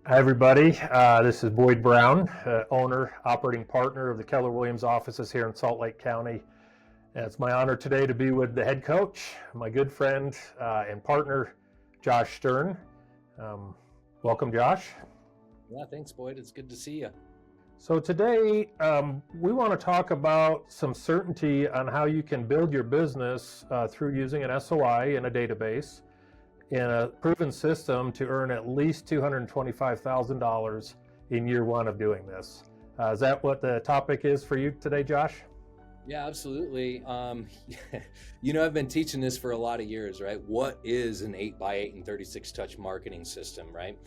Hi, everybody. This is Boyd Brown, owner, operating partner of the Keller Williams offices here in Salt Lake County. And it's my honor today to be with the head coach, my good friend and partner, Josh Stern. Welcome, Josh. Yeah, thanks, Boyd. It's good to see you. So today we want to talk about some certainty on how you can build your business through using an SOI in a database in a proven system to earn at least $225,000 in year one of doing this. Is that what the topic is for you today, Josh? Yeah, absolutely. I've been teaching this for a lot of years, right? What is an 8x8 and 36 touch marketing system, right?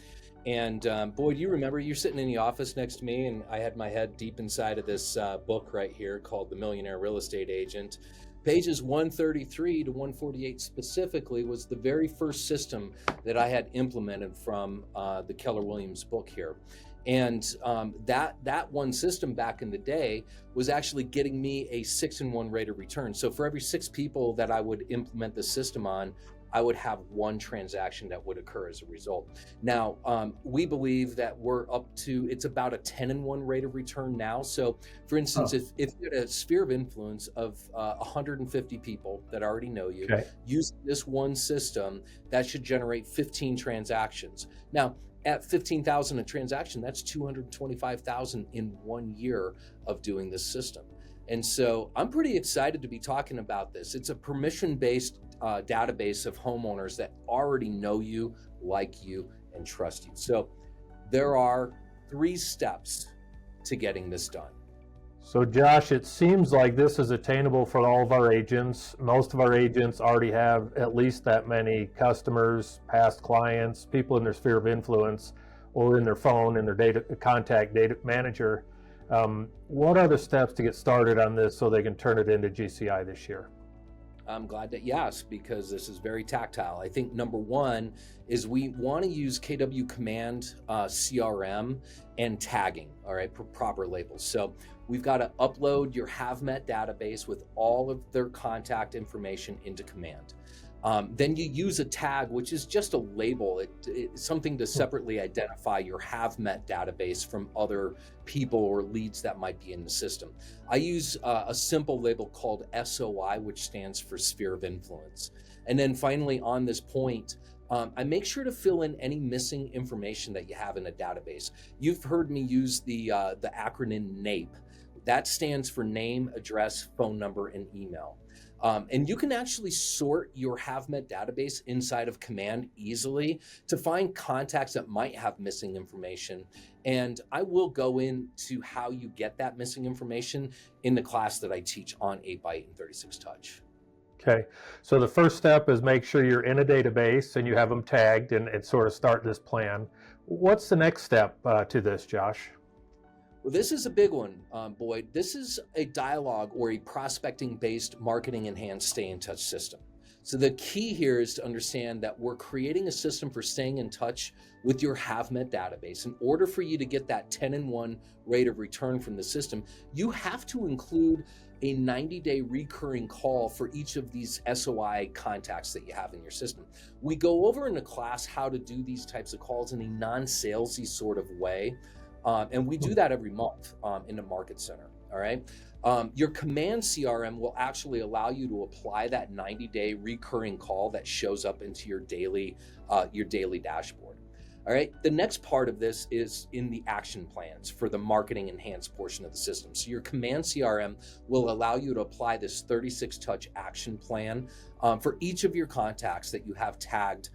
And Boyd, you remember you're sitting in the office next to me, and I had my head deep inside of this book right here called The Millionaire Real Estate Agent. Pages 133 to 148 specifically was the very first system that I had implemented from the Keller Williams book here. And that one system back in the day was actually getting me a 6-in-1 rate of return. So for every 6 people that I would implement the system on, I would have 1 transaction that would occur as a result. Now, we believe that we're up to, it's about a 10-in-1 rate of return now. So for instance, if you had a sphere of influence of 150 people that already know you, using this one system, that should generate 15 transactions. Now, at 15,000 a transaction, that's 225,000 in 1 year of doing this system. And so I'm pretty excited to be talking about this. It's a permission-based database of homeowners that already know you, like you, and trust you. So there are 3 steps to getting this done. So Josh, it seems like this is attainable for all of our agents. Most of our agents already have at least that many customers, past clients, people in their sphere of influence, or in their phone, in their data contact data manager. What are the steps to get started on this so they can turn it into GCI this year? I'm glad that you asked, because this is very tactile. I think number 1 is we want to use KW Command CRM and tagging, all right, proper labels. So we've got to upload your HaveMet database with all of their contact information into Command. Then you use a tag, which is just a label. It's something to separately identify your HaveMet database from other people or leads that might be in the system. I use a simple label called SOI, which stands for Sphere of Influence. And then finally, on this point, I make sure to fill in any missing information that you have in a database. You've heard me use the acronym NAPE. That stands for name, address, phone number, and email. And you can actually sort your HaveMet database inside of Command easily to find contacts that might have missing information. And I will go into how you get that missing information in the class that I teach on 8x8 and 36 touch. Okay, so the first step is make sure you're in a database and you have them tagged and sort of start this plan. What's the next step to this, Josh? Well, this is a big one, Boyd. This is a dialogue or a prospecting-based marketing enhanced stay in touch system. So the key here is to understand that we're creating a system for staying in touch with your HaveMet database. In order for you to get that 10-in-1 rate of return from the system, you have to include a 90-day recurring call for each of these SOI contacts that you have in your system. We go over in the class how to do these types of calls in a non-salesy sort of way. And we do that every month in the Market Center, all right? Your Command CRM will actually allow you to apply that 90-day recurring call that shows up into your daily dashboard, all right? The next part of this is in the action plans for the marketing enhanced portion of the system. So your Command CRM will allow you to apply this 36-touch action plan for each of your contacts that you have tagged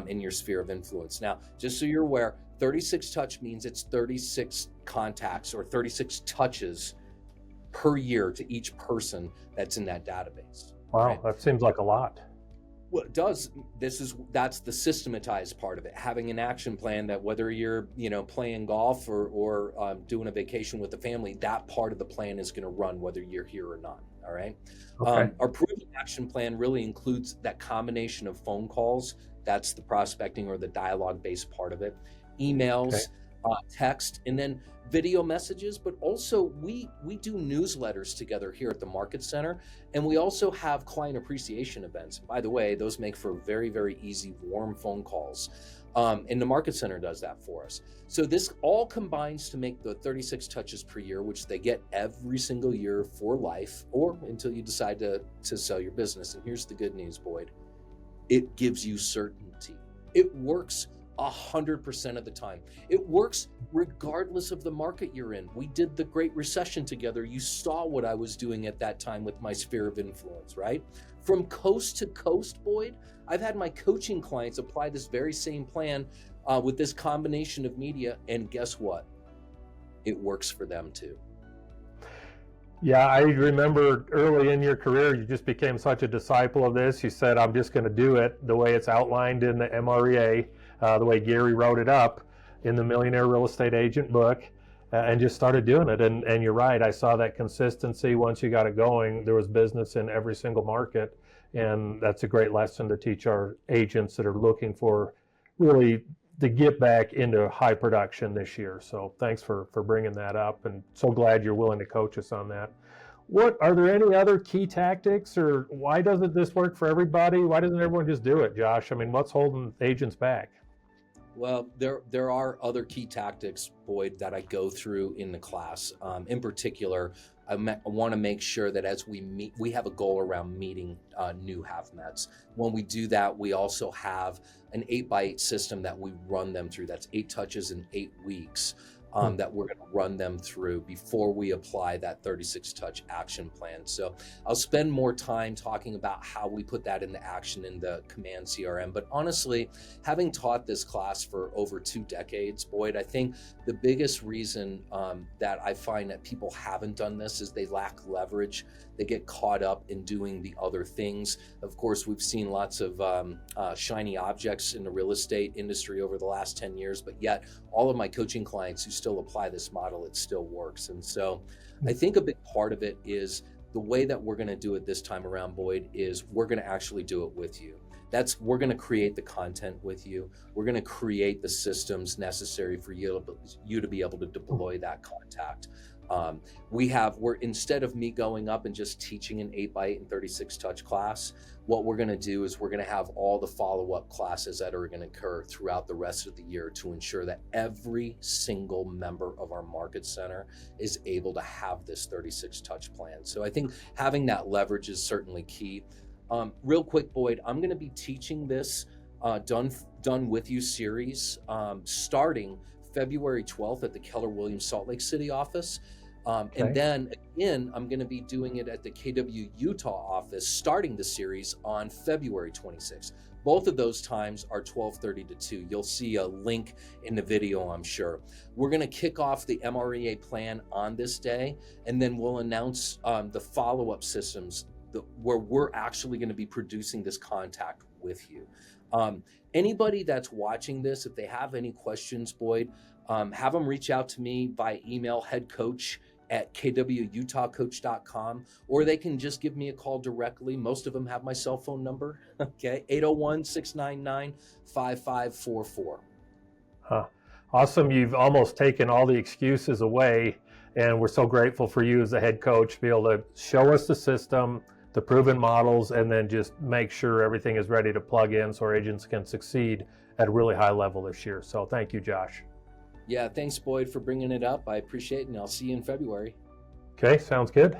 in your sphere of influence. Now, just so you're aware, 36 touch means it's 36 contacts or 36 touches per year to each person that's in that database. Wow, right? That seems like a lot. Well, it does. That's the systematized part of it. Having an action plan that whether you're playing golf or doing a vacation with the family, that part of the plan is going to run whether you're here or not. All right. Okay. Our proven action plan really includes that combination of phone calls. That's the prospecting or the dialogue-based part of it. Emails, text, and then video messages, but also we do newsletters together here at the Market Center, and we also have client appreciation events. By the way, those make for very, very easy, warm phone calls. And the Market Center does that for us. So this all combines to make the 36 touches per year, which they get every single year for life, or until you decide to sell your business. And here's the good news, Boyd. It gives you certainty. It works 100% of the time. It works regardless of the market you're in. We did the Great Recession together. You saw what I was doing at that time with my sphere of influence, right? From coast to coast, Boyd, I've had my coaching clients apply this very same plan with this combination of media, and guess what? It works for them too. Yeah, I remember early in your career, you just became such a disciple of this. You said, I'm just going to do it the way it's outlined in the MREA, the way Gary wrote it up in the Millionaire Real Estate Agent book, and just started doing it. And you're right, I saw that consistency. Once you got it going, there was business in every single market. And that's a great lesson to teach our agents that are looking for really to get back into high production this year. So thanks for bringing that up, and so glad you're willing to coach us on that. What are there any other key tactics, or why doesn't this work for everybody? Why doesn't everyone just do it, Josh? I mean, what's holding agents back? Well, there are other key tactics, Boyd, that I go through in the class. In particular, I want to make sure that as we meet, we have a goal around meeting new have-mets. When we do that, we also have an 8x8 system that we run them through. That's 8 touches in 8 weeks that we're going to run them through before we apply that 36 touch action plan. So I'll spend more time talking about how we put that into action in the Command CRM. But honestly, having taught this class for over 2 decades, Boyd, I think the biggest reason that I find that people haven't done this is they lack leverage. They get caught up in doing the other things. Of course, we've seen lots of shiny objects in the real estate industry over the last 10 years, but yet all of my coaching clients who still apply this model, it still works. And so I think a big part of it is the way that we're going to do it this time around, Boyd, is we're going to actually do it with you. We're going to create the content with you. We're going to create the systems necessary for you to be able to deploy that contact. We're instead of me going up and just teaching an 8x8 and 36 touch class, what we're going to do is we're going to have all the follow-up classes that are going to occur throughout the rest of the year to ensure that every single member of our market center is able to have this 36 touch plan. So I think having that leverage is certainly key. Real quick, Boyd, I'm going to be teaching this Done With You series starting February 12th at the Keller Williams Salt Lake City office. And then again, I'm going to be doing it at the KW Utah office, starting the series on February 26th. Both of those times are 12:30 to 2. You'll see a link in the video, I'm sure. We're going to kick off the MREA plan on this day, and then we'll announce the follow-up systems where we're actually going to be producing this contact with you. Anybody that's watching this, if they have any questions, Boyd, have them reach out to me by email, headcoach@kwutahcoach.com, or they can just give me a call directly. Most of them have my cell phone number, okay, 801-699-5544. Awesome. You've almost taken all the excuses away, and we're so grateful for you as a head coach to be able to show us the system, the proven models, and then just make sure everything is ready to plug in so our agents can succeed at a really high level this year. So thank you, Josh. Yeah, thanks, Boyd, for bringing it up. I appreciate it, and I'll see you in February. Okay, sounds good.